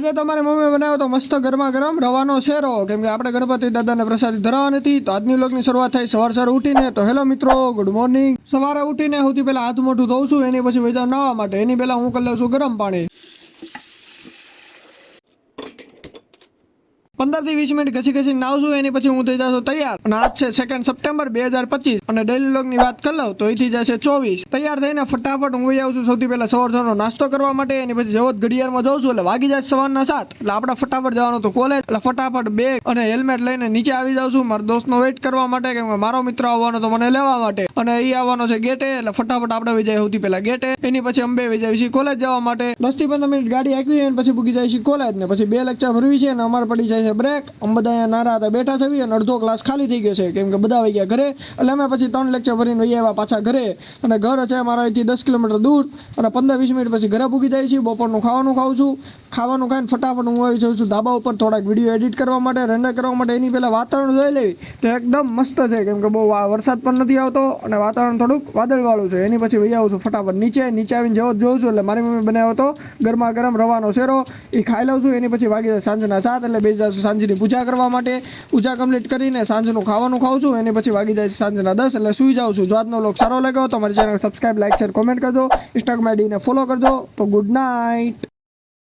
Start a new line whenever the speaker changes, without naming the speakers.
આજે તમારી મમ્મી બનાવ્યો તો મસ્ત ગરમા ગરમ રવાનો શેરો, કેમ કે આપણે ગણપતિ દાદાને પ્રસાદી ધરાવવાની હતી. તો આજની વ્લોગની શરૂઆત થઈ સવાર ઉઠીને. તો હેલો મિત્રો, ગુડ મોર્નિંગ. સવારે ઉઠીને સૌથી પહેલા હાથ મોઢું ધોઉં છું, એની પછી વૈજા નાવા માટે. એની પહેલા હું કરી લઉં છું ગરમ પાણી. 15 થી 20 મિનિટ ઘસી નાવશું, એની પછી હું થઈ જશું તૈયાર. અને આજ છે 2 સપ્ટેમ્બર 2025 અને ડેલી વ્લોગની વાત કરી લઉં તો એથી જશે 24. તૈયાર થઈને ફટાફટ હું આવું છું સૌથી પહેલા સવારનો નાસ્તો કરવા માટે. એની પછી જેવો જ ઘડિયાળમાં જાઉં છું એટલે વાગી જાય સવારના 7. એટલે આપણે ફટાફટ જવાનું તો કોલેજ. એટલે ફટાફટ બેગ અને હેલ્મેટ લઈને નીચે આવી જાઉં છું મારા દોસ્તનો વેઇટ કરવા માટે, કેમ કે મારો મિત્ર આવવાનો તો મને લેવા માટે અને એ આવવાનો છે ગેટે. એટલે ફટાફટ આપણે વહી જાય સૌથી પહેલા ગેટે. એની પછી અમે વહી જાય છીએ કોલેજ જવા માટે. 10 થી 15 મિનિટ ગાડી આંકવી અને પછી પૂગી જાય છે કોલેજ. ને પછી 2 લેક્ચર ભરવી છે અને અમારે પડી જાય બ્રેક. અમે બધા અહીંયા નારા હતા બેઠા છે અને અડધો ક્લાસ ખાલી થઈ ગયો છે, કેમ કે બધા વહી ગયા ઘરે. એટલે અમે પછી 3 લેક્ચર ભરીને વહી આવ્યા પાછા ઘરે. અને ઘર છે અમારા અહીંથી 10 કિલોમીટર દૂર. અને 15-20 મિનિટ પછી ઘરે પૂગી જાય છે. બપોરનું ખાવાનું ખાઉં છું. ખાવાનું ખાઈને ફટાફટ હું આવી જાઉં છું ધાબા ઉપર થોડાક વિડીયો એડિટ કરવા માટે, રેન્ડર કરવા માટે. એની પહેલાં વાતાવરણ જોઈ લેવી તો એકદમ મસ્ત છે, કેમ કે બહુ વરસાદ પણ નથી આવતો અને વાતાવરણ થોડુંક વાદળવાળું છે. એની પછી વહી આવું છું ફટાફટ નીચે આવીને જેવો જોઉં છું એટલે મારી મમ્મી બનાવ્યો હતો ગરમા ગરમ રવાનો શેરો. એ ખાઈ લઉં છું. એની પછી વાગી જાય સાંજના 7 એટલે બેસી જશું સાંજની પૂજા કરવા માટે. પૂજા કમ્પ્લીટ કરીને સાંજનું ખાવાનું ખાઉં છું. એની પછી વાગી જાય સાંજના 10 એટલે સુઈ જાઉં છું. જો આજનો વ્લોગ સારો લાગ્યો તો મારી channel subscribe, like, share, comment કરજો. ઇન્સ્ટાગ્રામ આઈડીને ફોલો કરજો. તો ગુડ નાઇટ.